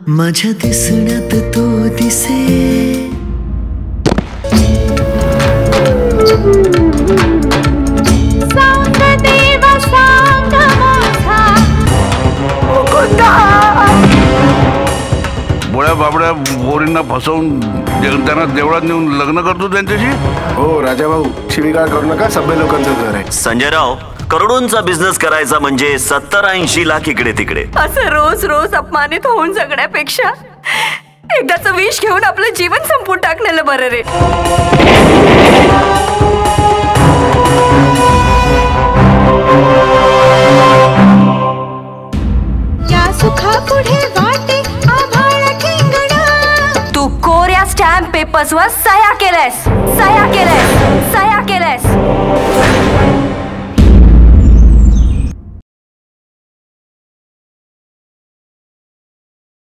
माझ्या दिसण्यात तो दिसे, सांग देवा सांग माझा बोळ्या बाबड्या बोरींना फसवून त्यांना देवळात नेऊन लग्न करतो त्यांच्याशी. हो राजा भाऊ, शिवीगाळ करू नका, सभ्य लोकांचं घर आहे. संजयराव, करोडोंचा बिझनेस करायचा म्हणजे 70-80 लाख इकडे तिकडे. असं रोज रोज अपमानित होऊन जगण्यापेक्षा एकदाचं विष घेऊन आपलं जीवन संपून टाकलेलं बरं रे. या सुखा पुढे वाटे आभाळ ठिंगणा, तू कोऱ्या स्टॅम्प पेपर्सवर